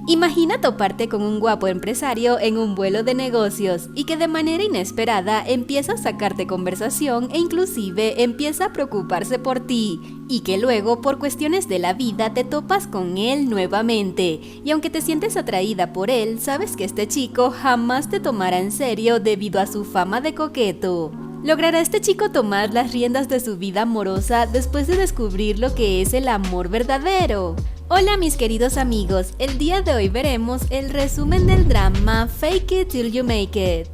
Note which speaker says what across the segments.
Speaker 1: Imagina toparte con un guapo empresario en un vuelo de negocios y que de manera inesperada empieza a sacarte conversación e inclusive empieza a preocuparse por ti, y que luego por cuestiones de la vida te topas con él nuevamente, y aunque te sientes atraída por él, sabes que este chico jamás te tomará en serio debido a su fama de coqueto. ¿Logrará este chico tomar las riendas de su vida amorosa después de descubrir lo que es el amor verdadero? Hola mis queridos amigos, el día de hoy veremos el resumen del drama Fake It Till You Make It.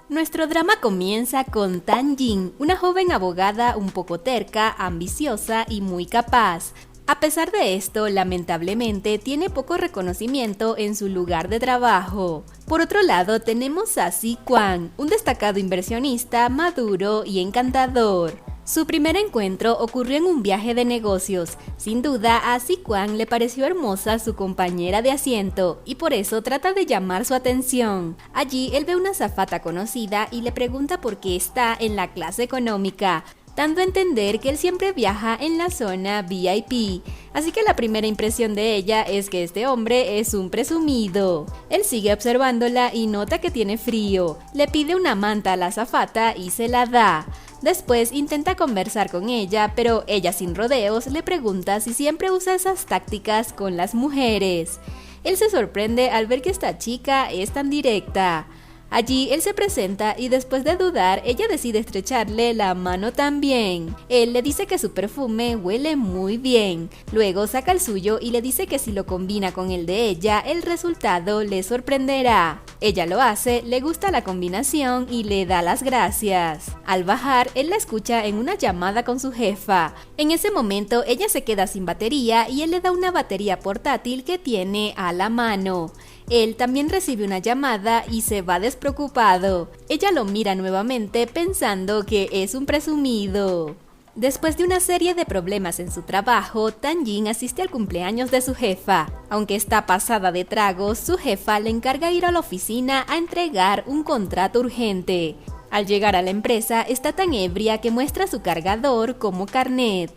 Speaker 1: Nuestro drama comienza con Tan Jin, una joven abogada un poco terca, ambiciosa y muy capaz. A pesar de esto, lamentablemente tiene poco reconocimiento en su lugar de trabajo. Por otro lado, tenemos a Si Kwang, un destacado inversionista, maduro y encantador. Su primer encuentro ocurrió en un viaje de negocios. Sin duda, a Si Kwang le pareció hermosa su compañera de asiento y por eso trata de llamar su atención. Allí él ve una azafata conocida y le pregunta por qué está en la clase económica, dando a entender que él siempre viaja en la zona VIP, así que la primera impresión de ella es que este hombre es un presumido. Él sigue observándola y nota que tiene frío, le pide una manta a la azafata y se la da. Después intenta conversar con ella, pero ella sin rodeos le pregunta si siempre usa esas tácticas con las mujeres. Él se sorprende al ver que esta chica es tan directa. Allí él se presenta y después de dudar, ella decide estrecharle la mano también. Él le dice que su perfume huele muy bien. Luego saca el suyo y le dice que si lo combina con el de ella, el resultado le sorprenderá. Ella lo hace, le gusta la combinación y le da las gracias. Al bajar, él la escucha en una llamada con su jefa. En ese momento, ella se queda sin batería y él le da una batería portátil que tiene a la mano. Él también recibe una llamada y se va despreocupado. Ella lo mira nuevamente pensando que es un presumido. Después de una serie de problemas en su trabajo, Tan Jin asiste al cumpleaños de su jefa. Aunque está pasada de tragos, su jefa le encarga ir a la oficina a entregar un contrato urgente. Al llegar a la empresa, está tan ebria que muestra su cargador como carnet.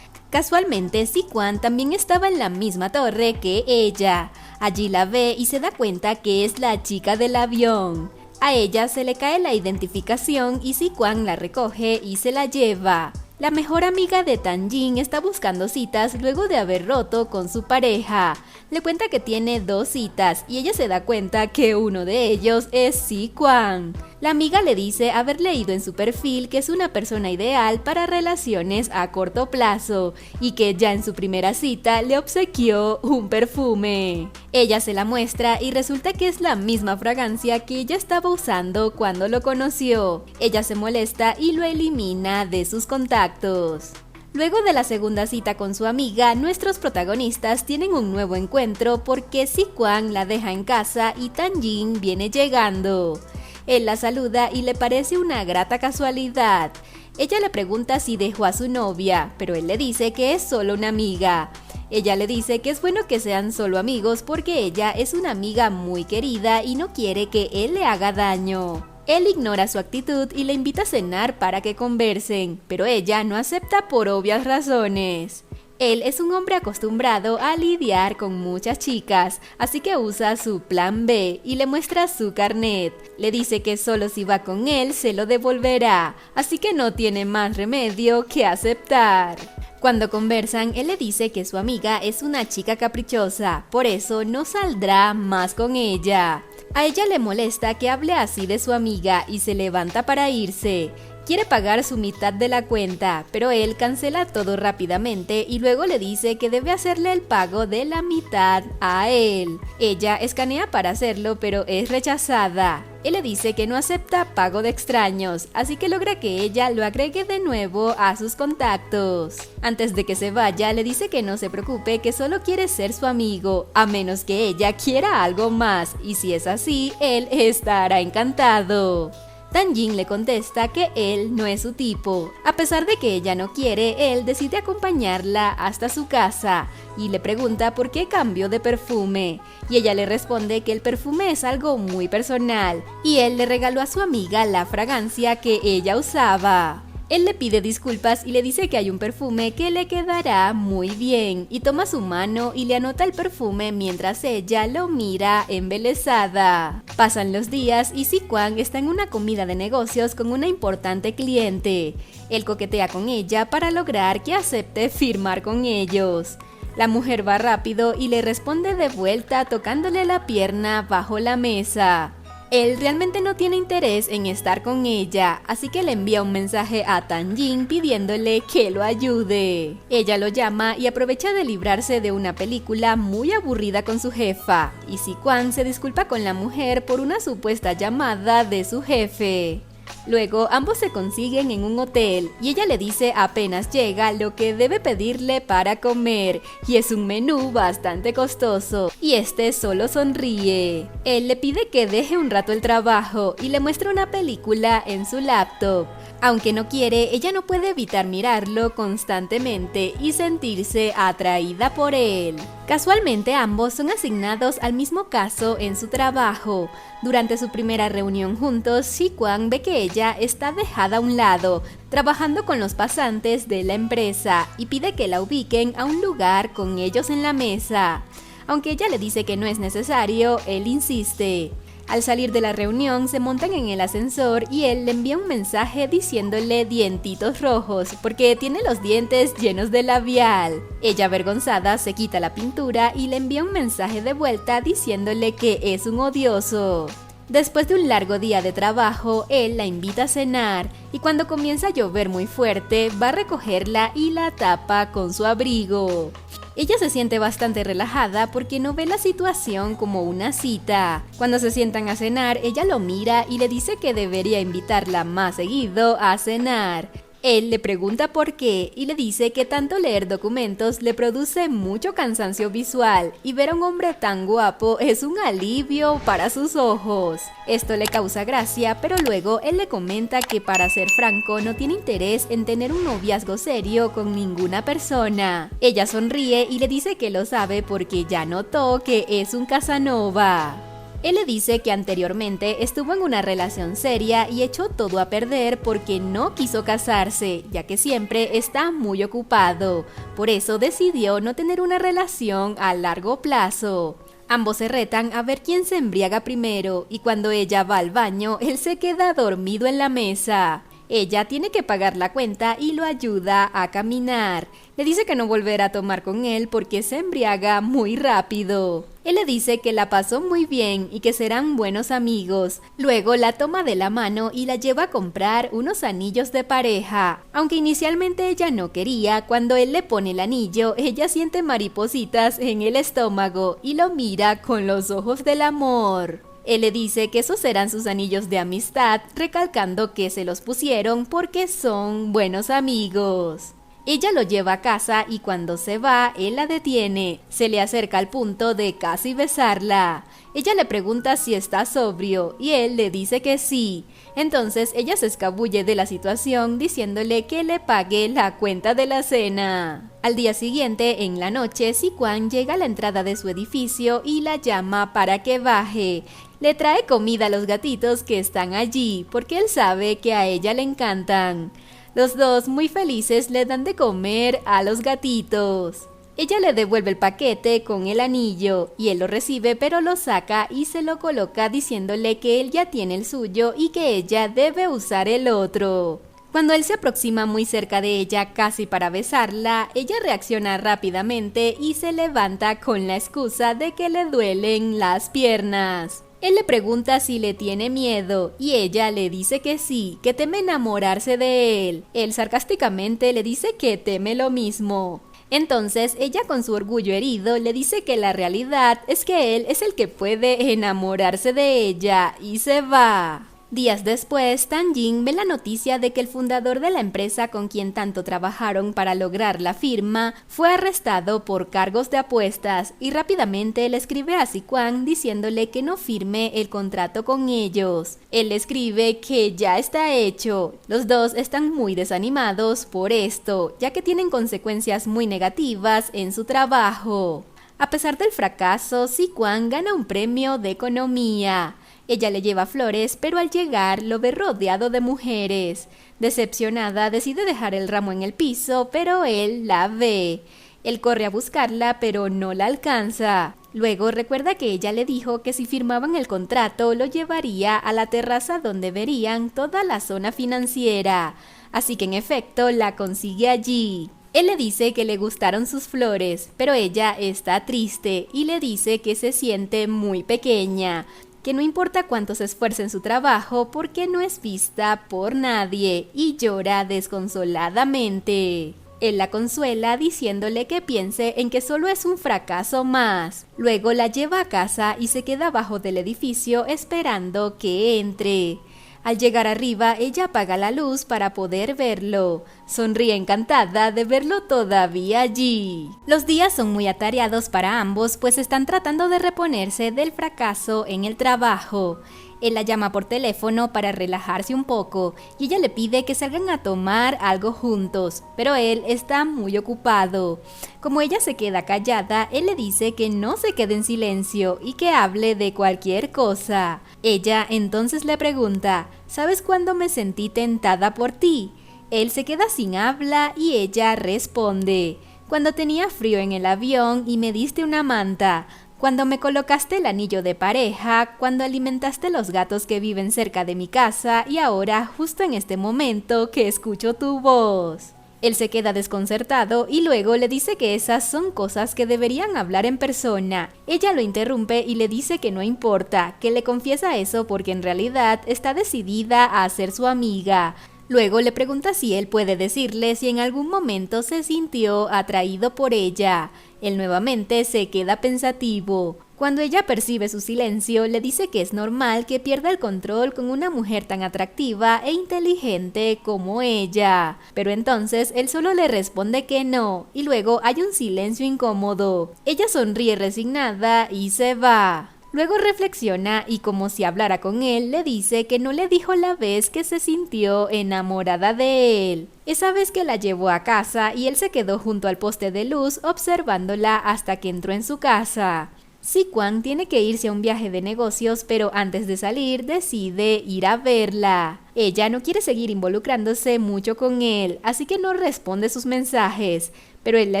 Speaker 1: Casualmente, Si Kwang también estaba en la misma torre que ella. Allí la ve y se da cuenta que es la chica del avión. A ella se le cae la identificación y Si Kwang la recoge y se la lleva. La mejor amiga de Tan Jin está buscando citas luego de haber roto con su pareja. Le cuenta que tiene 2 citas y ella se da cuenta que uno de ellos es Si Kwang. La amiga le dice haber leído en su perfil que es una persona ideal para relaciones a corto plazo y que ya en su primera cita le obsequió un perfume. Ella se la muestra y resulta que es la misma fragancia que ella estaba usando cuando lo conoció. Ella se molesta y lo elimina de sus contactos. Luego de la segunda cita con su amiga, nuestros protagonistas tienen un nuevo encuentro porque Si Kwang la deja en casa y Tan Jin viene llegando. Él la saluda y le parece una grata casualidad. Ella le pregunta si dejó a su novia, pero él le dice que es solo una amiga. Ella le dice que es bueno que sean solo amigos porque ella es una amiga muy querida y no quiere que él le haga daño. Él ignora su actitud y le invita a cenar para que conversen, pero ella no acepta por obvias razones. Él es un hombre acostumbrado a lidiar con muchas chicas, así que usa su plan B y le muestra su carnet. Le dice que solo si va con él se lo devolverá, así que no tiene más remedio que aceptar. Cuando conversan, él le dice que su amiga es una chica caprichosa, por eso no saldrá más con ella. A ella le molesta que hable así de su amiga y se levanta para irse. Quiere pagar su mitad de la cuenta, pero él cancela todo rápidamente y luego le dice que debe hacerle el pago de la mitad a él. Ella escanea para hacerlo, pero es rechazada. Él le dice que no acepta pago de extraños, así que logra que ella lo agregue de nuevo a sus contactos. Antes de que se vaya, le dice que no se preocupe, que solo quiere ser su amigo, a menos que ella quiera algo más, y si es así, él estará encantado. Tan Jin le contesta que él no es su tipo. A pesar de que ella no quiere, él decide acompañarla hasta su casa y le pregunta por qué cambió de perfume. Y ella le responde que el perfume es algo muy personal y él le regaló a su amiga la fragancia que ella usaba. Él le pide disculpas y le dice que hay un perfume que le quedará muy bien y toma su mano y le anota el perfume mientras ella lo mira embelesada. Pasan los días y Si-Kwang está en una comida de negocios con una importante cliente. Él coquetea con ella para lograr que acepte firmar con ellos. La mujer va rápido y le responde de vuelta tocándole la pierna bajo la mesa. Él realmente no tiene interés en estar con ella, así que le envía un mensaje a Tan-Jin pidiéndole que lo ayude. Ella lo llama y aprovecha de librarse de una película muy aburrida con su jefa, y Si-Kwang se disculpa con la mujer por una supuesta llamada de su jefe. Luego ambos se consiguen en un hotel y ella le dice apenas llega lo que debe pedirle para comer y es un menú bastante costoso y este solo sonríe. Él le pide que deje un rato el trabajo y le muestra una película en su laptop. Aunque no quiere, ella no puede evitar mirarlo constantemente y sentirse atraída por él. Casualmente ambos son asignados al mismo caso en su trabajo. Durante su primera reunión juntos, Si-Kwang ve que ella está dejada a un lado, trabajando con los pasantes de la empresa y pide que la ubiquen a un lugar con ellos en la mesa. Aunque ella le dice que no es necesario, él insiste. Al salir de la reunión se montan en el ascensor y él le envía un mensaje diciéndole dientitos rojos porque tiene los dientes llenos de labial. Ella avergonzada se quita la pintura y le envía un mensaje de vuelta diciéndole que es un odioso. Después de un largo día de trabajo, él la invita a cenar y cuando comienza a llover muy fuerte va a recogerla y la tapa con su abrigo. Ella se siente bastante relajada porque no ve la situación como una cita. Cuando se sientan a cenar, ella lo mira y le dice que debería invitarla más seguido a cenar. Él le pregunta por qué y le dice que tanto leer documentos le produce mucho cansancio visual y ver a un hombre tan guapo es un alivio para sus ojos. Esto le causa gracia, pero luego él le comenta que para ser franco no tiene interés en tener un noviazgo serio con ninguna persona. Ella sonríe y le dice que lo sabe porque ya notó que es un Casanova. Él le dice que anteriormente estuvo en una relación seria y echó todo a perder porque no quiso casarse, ya que siempre está muy ocupado. Por eso decidió no tener una relación a largo plazo. Ambos se retan a ver quién se embriaga primero y cuando ella va al baño, él se queda dormido en la mesa. Ella tiene que pagar la cuenta y lo ayuda a caminar. Le dice que no volverá a tomar con él porque se embriaga muy rápido. Él le dice que la pasó muy bien y que serán buenos amigos. Luego la toma de la mano y la lleva a comprar unos anillos de pareja. Aunque inicialmente ella no quería, cuando él le pone el anillo, ella siente maripositas en el estómago y lo mira con los ojos del amor. Él le dice que esos serán sus anillos de amistad, recalcando que se los pusieron porque son buenos amigos. Ella lo lleva a casa y cuando se va, él la detiene. Se le acerca al punto de casi besarla. Ella le pregunta si está sobrio y él le dice que sí. Entonces ella se escabulle de la situación diciéndole que le pague la cuenta de la cena. Al día siguiente, en la noche, Si-Kwang llega a la entrada de su edificio y la llama para que baje. Le trae comida a los gatitos que están allí porque él sabe que a ella le encantan. Los dos, muy felices, le dan de comer a los gatitos. Ella le devuelve el paquete con el anillo y él lo recibe pero lo saca y se lo coloca diciéndole que él ya tiene el suyo y que ella debe usar el otro. Cuando él se aproxima muy cerca de ella casi para besarla, ella reacciona rápidamente y se levanta con la excusa de que le duelen las piernas. Él le pregunta si le tiene miedo y ella le dice que sí, que teme enamorarse de él. Él sarcásticamente le dice que teme lo mismo. Entonces ella con su orgullo herido le dice que la realidad es que él es el que puede enamorarse de ella y se va. Días después, Tan-Jin ve la noticia de que el fundador de la empresa con quien tanto trabajaron para lograr la firma fue arrestado por cargos de apuestas y rápidamente le escribe a Si-Kwang diciéndole que no firme el contrato con ellos. Él le escribe que ya está hecho. Los dos están muy desanimados por esto, ya que tienen consecuencias muy negativas en su trabajo. A pesar del fracaso, Si-Kwang gana un premio de economía. Ella le lleva flores, pero al llegar lo ve rodeado de mujeres. Decepcionada, decide dejar el ramo en el piso, pero él la ve. Él corre a buscarla, pero no la alcanza. Luego recuerda que ella le dijo que si firmaban el contrato lo llevaría a la terraza donde verían toda la zona financiera. Así que en efecto la consigue allí. Él le dice que le gustaron sus flores, pero ella está triste y le dice que se siente muy pequeña, que no importa cuánto se esfuerce en su trabajo porque no es vista por nadie, y llora desconsoladamente. Él la consuela diciéndole que piense en que solo es un fracaso más. Luego la lleva a casa y se queda abajo del edificio esperando que entre. Al llegar arriba, ella apaga la luz para poder verlo. Sonríe encantada de verlo todavía allí. Los días son muy atareados para ambos, pues están tratando de reponerse del fracaso en el trabajo. Él la llama por teléfono para relajarse un poco y ella le pide que salgan a tomar algo juntos, pero él está muy ocupado. Como ella se queda callada, él le dice que no se quede en silencio y que hable de cualquier cosa. Ella entonces le pregunta: ¿sabes cuándo me sentí tentada por ti? Él se queda sin habla y ella responde: cuando tenía frío en el avión y me diste una manta, cuando me colocaste el anillo de pareja, cuando alimentaste los gatos que viven cerca de mi casa y ahora justo en este momento que escucho tu voz. Él se queda desconcertado y luego le dice que esas son cosas que deberían hablar en persona. Ella lo interrumpe y le dice que no importa, que le confiesa eso porque en realidad está decidida a ser su amiga. Luego le pregunta si él puede decirle si en algún momento se sintió atraído por ella. Él nuevamente se queda pensativo. Cuando ella percibe su silencio, le dice que es normal que pierda el control con una mujer tan atractiva e inteligente como ella. Pero entonces él solo le responde que no, y luego hay un silencio incómodo. Ella sonríe resignada y se va. Luego reflexiona y como si hablara con él, le dice que no le dijo la vez que se sintió enamorada de él. Esa vez que la llevó a casa y él se quedó junto al poste de luz observándola hasta que entró en su casa. Si-Kwang tiene que irse a un viaje de negocios, pero antes de salir decide ir a verla. Ella no quiere seguir involucrándose mucho con él, así que no responde sus mensajes, pero él la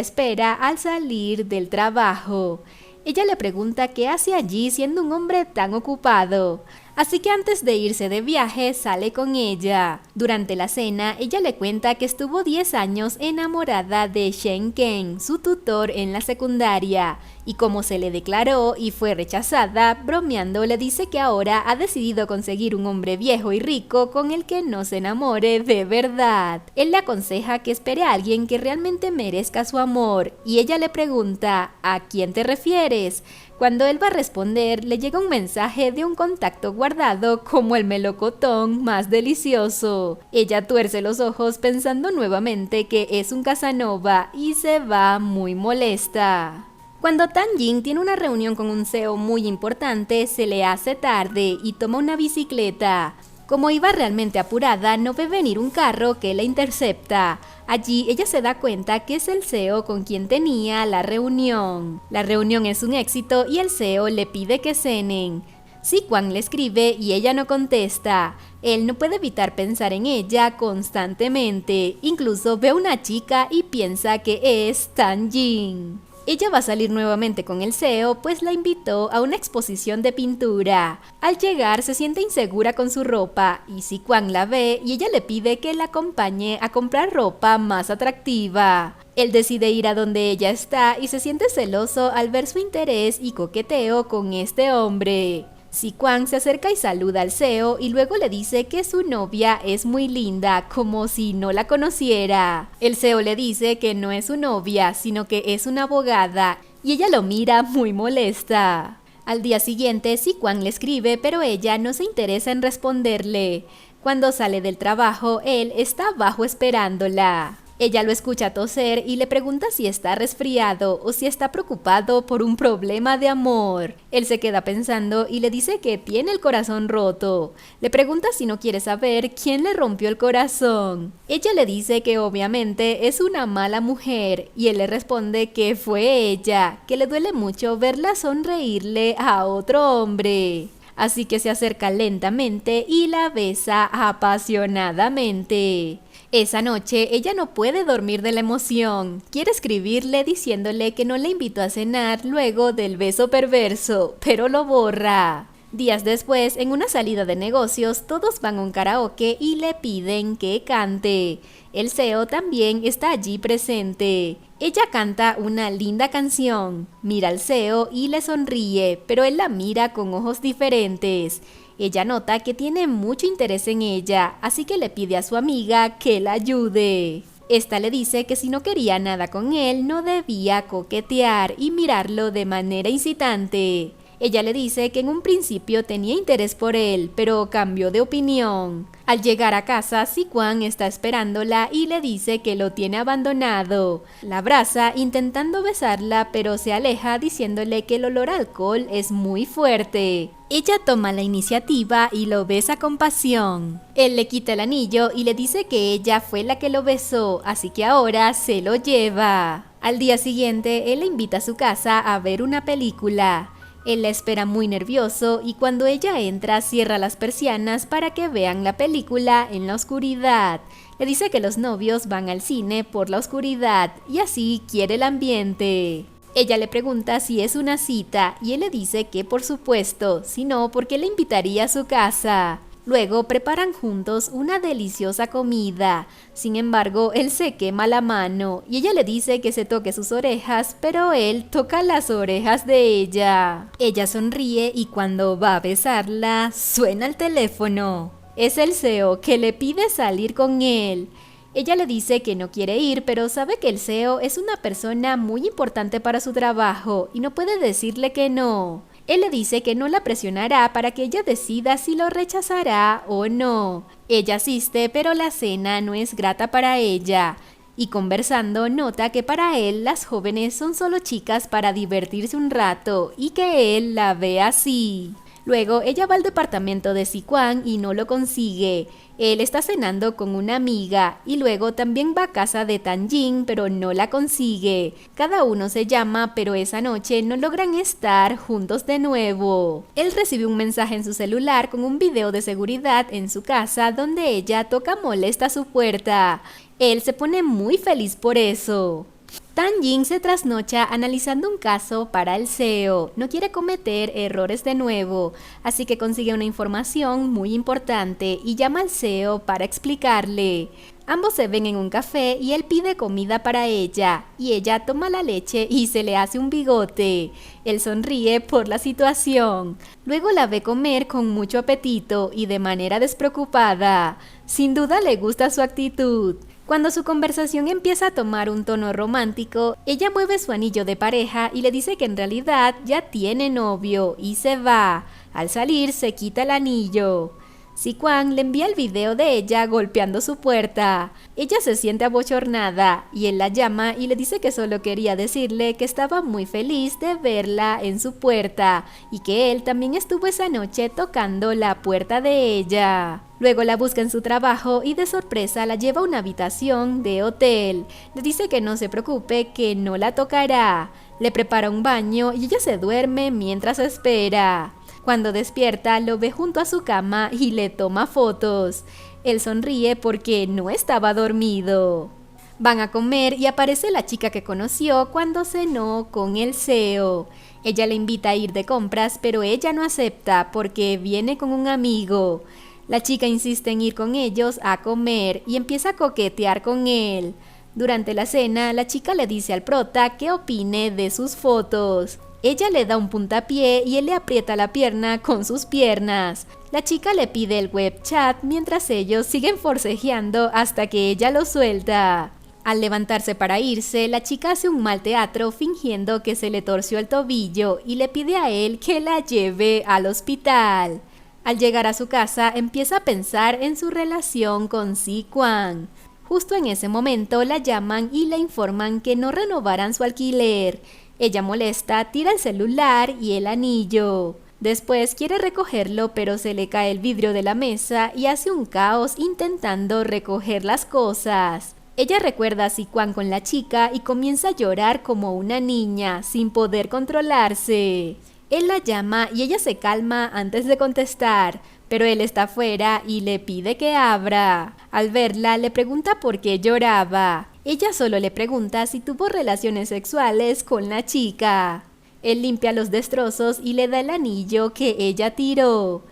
Speaker 1: espera al salir del trabajo. Ella le pregunta qué hace allí siendo un hombre tan ocupado. Así que antes de irse de viaje sale con ella. Durante la cena, ella le cuenta que estuvo 10 años enamorada de Shen Ken, su tutor en la secundaria, y como se le declaró y fue rechazada, bromeando le dice que ahora ha decidido conseguir un hombre viejo y rico con el que no se enamore de verdad. Él le aconseja que espere a alguien que realmente merezca su amor, y ella le pregunta: ¿a quién te refieres? Cuando él va a responder, le llega un mensaje de un contacto guardado como el melocotón más delicioso. Ella tuerce los ojos pensando nuevamente que es un Casanova y se va muy molesta. Cuando Tan-Jin tiene una reunión con un CEO muy importante, se le hace tarde y toma una bicicleta. Como iba realmente apurada, no ve venir un carro que la intercepta. Allí ella se da cuenta que es el CEO con quien tenía la reunión. La reunión es un éxito y el CEO le pide que cenen. Si-Kwang le escribe y ella no contesta. Él no puede evitar pensar en ella constantemente. Incluso ve a una chica y piensa que es Tan-Jin. Ella va a salir nuevamente con el CEO, pues la invitó a una exposición de pintura. Al llegar se siente insegura con su ropa y Si-Kwang la ve y ella le pide que la acompañe a comprar ropa más atractiva. Él decide ir a donde ella está y se siente celoso al ver su interés y coqueteo con este hombre. Si-Kwang se acerca y saluda al CEO y luego le dice que su novia es muy linda, como si no la conociera. El CEO le dice que no es su novia, sino que es una abogada, y ella lo mira muy molesta. Al día siguiente, Si-Kwang le escribe, pero ella no se interesa en responderle. Cuando sale del trabajo, él está abajo esperándola. Ella lo escucha toser y le pregunta si está resfriado o si está preocupado por un problema de amor. Él se queda pensando y le dice que tiene el corazón roto. Le pregunta si no quiere saber quién le rompió el corazón. Ella le dice que obviamente es una mala mujer y él le responde que fue ella, que le duele mucho verla sonreírle a otro hombre. así que se acerca lentamente y la besa apasionadamente. Esa noche ella no puede dormir de la emoción, quiere escribirle diciéndole que no le invitó a cenar luego del beso perverso, pero lo borra. Días después, en una salida de negocios, todos van a un karaoke y le piden que cante. El CEO también está allí presente. Ella canta una linda canción, mira al CEO y le sonríe, pero él la mira con ojos diferentes. Ella nota que tiene mucho interés en ella, así que le pide a su amiga que la ayude. Esta le dice que si no quería nada con él, no debía coquetear y mirarlo de manera incitante. Ella le dice que en un principio tenía interés por él, pero cambió de opinión. Al llegar a casa, Si-Kwang está esperándola y le dice que lo tiene abandonado. La abraza intentando besarla, pero se aleja diciéndole que el olor a alcohol es muy fuerte. Ella toma la iniciativa y lo besa con pasión. Él le quita el anillo y le dice que ella fue la que lo besó, así que ahora se lo lleva. Al día siguiente, él la invita a su casa a ver una película. Él la espera muy nervioso y cuando ella entra cierra las persianas para que vean la película en la oscuridad. Le dice que los novios van al cine por la oscuridad y así quiere el ambiente. Ella le pregunta si es una cita y él le dice que por supuesto, si no, ¿por qué le invitaría a su casa? Luego preparan juntos una deliciosa comida. Sin embargo, él se quema la mano y ella le dice que se toque sus orejas, pero él toca las orejas de ella. Ella sonríe y cuando va a besarla, suena el teléfono. Es el CEO que le pide salir con él. Ella le dice que no quiere ir, pero sabe que el CEO es una persona muy importante para su trabajo y no puede decirle que no. Él le dice que no la presionará para que ella decida si lo rechazará o no. Ella asiste, pero la cena no es grata para ella. Y conversando nota que para él las jóvenes son solo chicas para divertirse un rato y que él la ve así. Luego ella va al departamento de Si-Kwang y no lo consigue. Él está cenando con una amiga y luego también va a casa de Tan-Jin, pero no la consigue. Cada uno se llama, pero esa noche no logran estar juntos de nuevo. Él recibe un mensaje en su celular con un video de seguridad en su casa donde ella toca molesta a su puerta. Él se pone muy feliz por eso. Tan-Jin se trasnocha analizando un caso para el CEO, no quiere cometer errores de nuevo, así que consigue una información muy importante y llama al CEO para explicarle. Ambos se ven en un café y él pide comida para ella, y ella toma la leche y se le hace un bigote. Él sonríe por la situación. Luego la ve comer con mucho apetito y de manera despreocupada. Sin duda le gusta su actitud. Cuando su conversación empieza a tomar un tono romántico, ella mueve su anillo de pareja y le dice que en realidad ya tiene novio y se va. Al salir se quita el anillo. Si-Kwang le envía el video de ella golpeando su puerta. Ella se siente abochornada y él la llama y le dice que solo quería decirle que estaba muy feliz de verla en su puerta y que él también estuvo esa noche tocando la puerta de ella. Luego la busca en su trabajo y de sorpresa la lleva a una habitación de hotel. Le dice que no se preocupe, que no la tocará. Le prepara un baño y ella se duerme mientras espera. Cuando despierta, lo ve junto a su cama y le toma fotos. Él sonríe porque no estaba dormido. Van a comer y aparece la chica que conoció cuando cenó con el CEO. Ella le invita a ir de compras, pero ella no acepta porque viene con un amigo. La chica insiste en ir con ellos a comer y empieza a coquetear con él. Durante la cena, la chica le dice al prota que opine de sus fotos. Ella le da un puntapié y él le aprieta la pierna con sus piernas. La chica le pide el web chat mientras ellos siguen forcejeando hasta que ella lo suelta. Al levantarse para irse, la chica hace un mal teatro fingiendo que se le torció el tobillo y le pide a él que la lleve al hospital. Al llegar a su casa, empieza a pensar en su relación con Si-Kwang. Justo en ese momento la llaman y le informan que no renovarán su alquiler. Ella molesta, tira el celular y el anillo. Después quiere recogerlo, pero se le cae el vidrio de la mesa y hace un caos intentando recoger las cosas. Ella recuerda a Si-Kwang con la chica y comienza a llorar como una niña, sin poder controlarse. Él la llama y ella se calma antes de contestar, pero él está afuera y le pide que abra. Al verla, le pregunta por qué lloraba. Ella solo le pregunta si tuvo relaciones sexuales con la chica. Él limpia los destrozos y le da el anillo que ella tiró.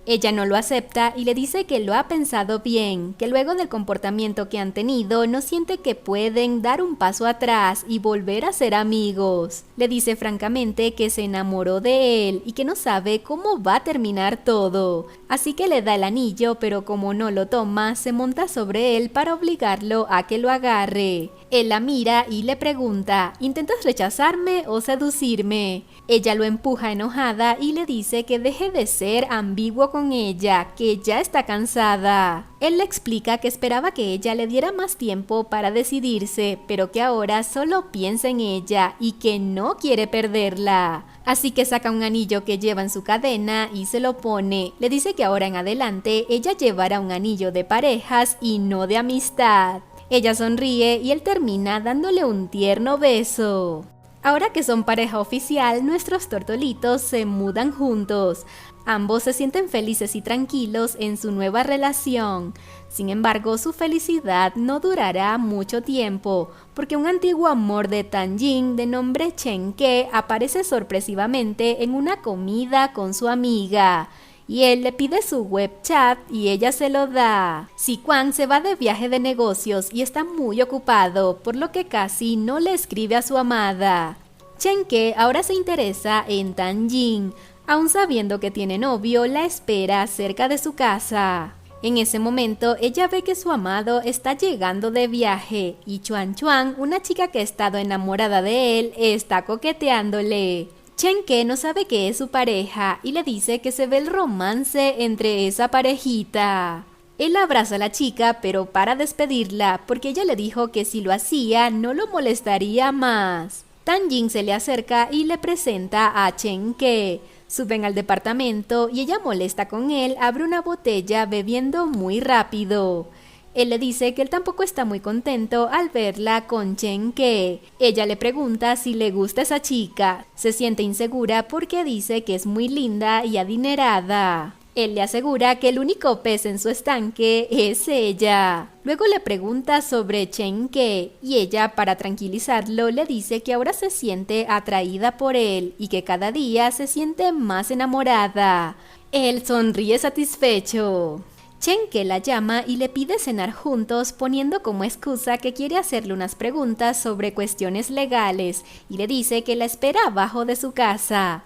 Speaker 1: Ella no lo acepta y le dice que lo ha pensado bien, que luego del comportamiento que han tenido no siente que pueden dar un paso atrás y volver a ser amigos. Le dice francamente que se enamoró de él y que no sabe cómo va a terminar todo. Así que le da el anillo, pero como no lo toma, se monta sobre él para obligarlo a que lo agarre. Él la mira y le pregunta, ¿intentas rechazarme o seducirme? Ella lo empuja enojada y le dice que deje de ser ambiguo con ella, que ya está cansada. Él le explica que esperaba que ella le diera más tiempo para decidirse, pero que ahora solo piensa en ella y que no quiere perderla. Así que saca un anillo que lleva en su cadena y se lo pone. Le dice que ahora en adelante ella llevará un anillo de parejas y no de amistad. Ella sonríe y él termina dándole un tierno beso. Ahora que son pareja oficial, nuestros tortolitos se mudan juntos. Ambos se sienten felices y tranquilos en su nueva relación. Sin embargo, su felicidad no durará mucho tiempo, porque un antiguo amor de Tanjin de nombre Chen-Ke aparece sorpresivamente en una comida con su amiga. Y él le pide su web chat y ella se lo da. Si-Kwang se va de viaje de negocios y está muy ocupado, por lo que casi no le escribe a su amada. Chen-Ke ahora se interesa en Tanjin, aun sabiendo que tiene novio, la espera cerca de su casa. En ese momento, ella ve que su amado está llegando de viaje y Chuan-Chuan, una chica que ha estado enamorada de él, está coqueteándole. Chen-Ke no sabe que es su pareja y le dice que se ve el romance entre esa parejita. Él abraza a la chica, pero para despedirla, porque ella le dijo que si lo hacía no lo molestaría más. Tanjin se le acerca y le presenta a Chen-Ke. Suben al departamento y ella, molesta con él, abre una botella bebiendo muy rápido. Él le dice que él tampoco está muy contento al verla con Chen-Ke. Ella le pregunta si le gusta esa chica. Se siente insegura porque dice que es muy linda y adinerada. Él le asegura que el único pez en su estanque es ella. Luego le pregunta sobre Chen-Ke y ella, para tranquilizarlo, le dice que ahora se siente atraída por él y que cada día se siente más enamorada. Él sonríe satisfecho. Chen-Ke la llama y le pide cenar juntos, poniendo como excusa que quiere hacerle unas preguntas sobre cuestiones legales y le dice que la espera abajo de su casa.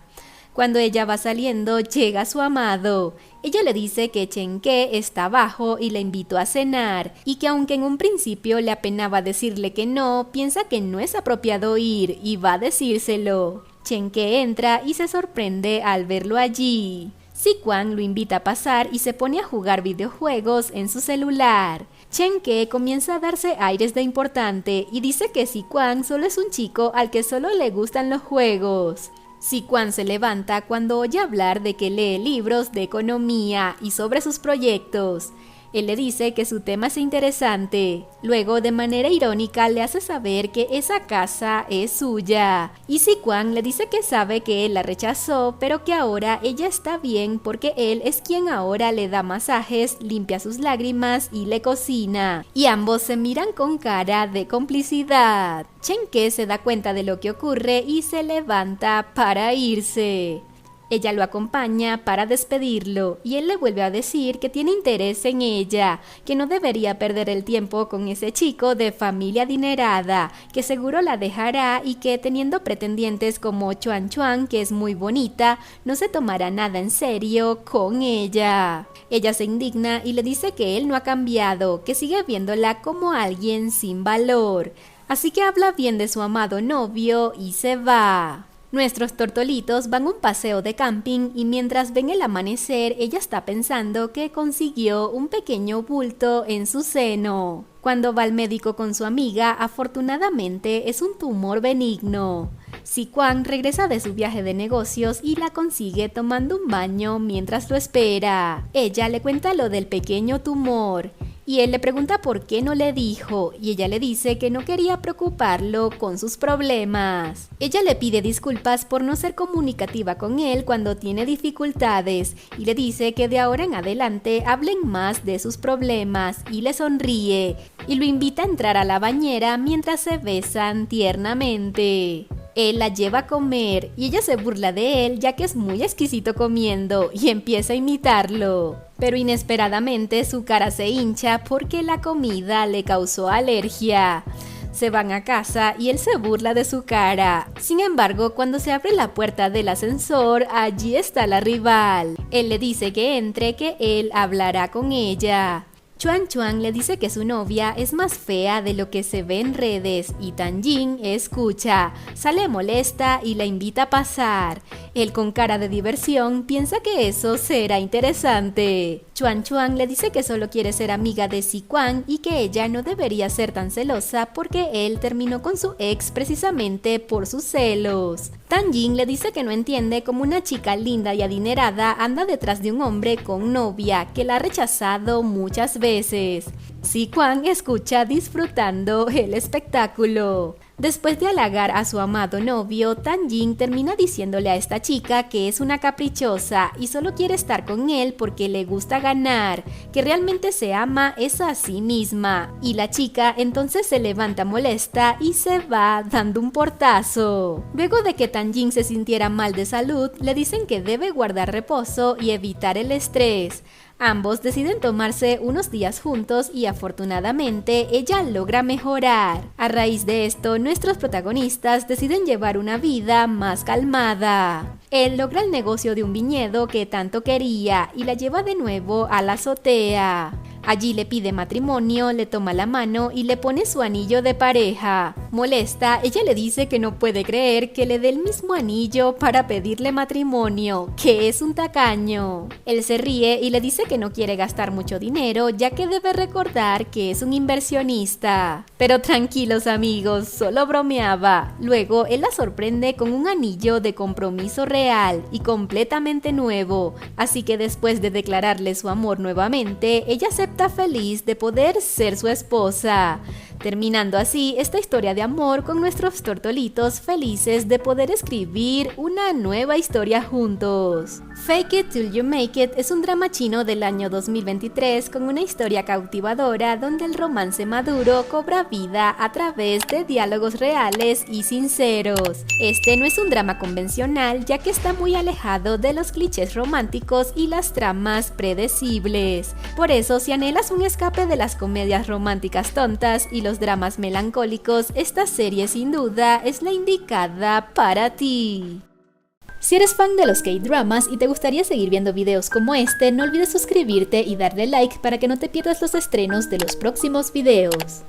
Speaker 1: Cuando ella va saliendo, llega su amado. Ella le dice que Chen-Ke está abajo y la invitó a cenar, y que aunque en un principio le apenaba decirle que no, piensa que no es apropiado ir y va a decírselo. Chen-Ke entra y se sorprende al verlo allí. Si-Kwang lo invita a pasar y se pone a jugar videojuegos en su celular. Chen-Ke comienza a darse aires de importante y dice que Si-Kwang solo es un chico al que solo le gustan los juegos. Si-Kwang se levanta cuando oye hablar de que lee libros de economía y sobre sus proyectos. Él le dice que su tema es interesante. Luego, de manera irónica, le hace saber que esa casa es suya. Y Si-Kwang le dice que sabe que él la rechazó, pero que ahora ella está bien porque él es quien ahora le da masajes, limpia sus lágrimas y le cocina. Y ambos se miran con cara de complicidad. Chen-Ke se da cuenta de lo que ocurre y se levanta para irse. Ella lo acompaña para despedirlo y él le vuelve a decir que tiene interés en ella, que no debería perder el tiempo con ese chico de familia adinerada, que seguro la dejará y que teniendo pretendientes como Chuan-Chuan, que es muy bonita, no se tomará nada en serio con ella. Ella se indigna y le dice que él no ha cambiado, que sigue viéndola como alguien sin valor. Así que habla bien de su amado novio y se va. Nuestros tortolitos van a un paseo de camping y mientras ven el amanecer, ella está pensando que consiguió un pequeño bulto en su seno. Cuando va al médico con su amiga, afortunadamente es un tumor benigno. Si-Kwang regresa de su viaje de negocios y la consigue tomando un baño mientras lo espera. Ella le cuenta lo del pequeño tumor. y él le pregunta por qué no le dijo, y ella le dice que no quería preocuparlo con sus problemas. Ella le pide disculpas por no ser comunicativa con él cuando tiene dificultades, y le dice que de ahora en adelante hablen más de sus problemas, y le sonríe, y lo invita a entrar a la bañera mientras se besan tiernamente. Él la lleva a comer y ella se burla de él ya que es muy exquisito comiendo y empieza a imitarlo. Pero inesperadamente su cara se hincha porque la comida le causó alergia. Se van a casa y él se burla de su cara. Sin embargo, cuando se abre la puerta del ascensor, allí está la rival. Él le dice que entre, que él hablará con ella. Chuan Chuan le dice que su novia es más fea de lo que se ve en redes y Tan Jin escucha, sale molesta y la invita a pasar. Él con cara de diversión piensa que eso será interesante. Chuan Chuan le dice que solo quiere ser amiga de Si Quan y que ella no debería ser tan celosa porque él terminó con su ex precisamente por sus celos. Tan Jin le dice que no entiende cómo una chica linda y adinerada anda detrás de un hombre con novia que la ha rechazado muchas veces. Si Quan escucha disfrutando el espectáculo. Después de halagar a su amado novio, Tan Jin termina diciéndole a esta chica que es una caprichosa y solo quiere estar con él porque le gusta ganar, que realmente se ama es a sí misma. Y la chica entonces se levanta molesta y se va dando un portazo. Luego de que Tan Jin se sintiera mal de salud, le dicen que debe guardar reposo y evitar el estrés. Ambos deciden tomarse unos días juntos y afortunadamente ella logra mejorar. A raíz de esto, nuestros protagonistas deciden llevar una vida más calmada. Él logra el negocio de un viñedo que tanto quería y la lleva de nuevo a la azotea. Allí le pide matrimonio, le toma la mano y le pone su anillo de pareja. Molesta, ella le dice que no puede creer que le dé el mismo anillo para pedirle matrimonio, que es un tacaño. Él se ríe y le dice que no quiere gastar mucho dinero, ya que debe recordar que es un inversionista. Pero tranquilos amigos, solo bromeaba. Luego él la sorprende con un anillo de compromiso real y completamente nuevo. Así que después de declararle su amor nuevamente, ella acepta feliz de poder ser su esposa, terminando así esta historia de amor con nuestros tortolitos felices de poder escribir una nueva historia juntos. Fake It Till You Make It es un drama chino del año 2023 con una historia cautivadora donde el romance maduro cobra vida a través de diálogos reales y sinceros. Este no es un drama convencional ya que está muy alejado de los clichés románticos y las tramas predecibles. Por eso, si anhelas un escape de las comedias románticas tontas y los dramas melancólicos, esta serie sin duda es la indicada para ti. Si eres fan de los K-dramas y te gustaría seguir viendo videos como este, no olvides suscribirte y darle like para que no te pierdas los estrenos de los próximos videos.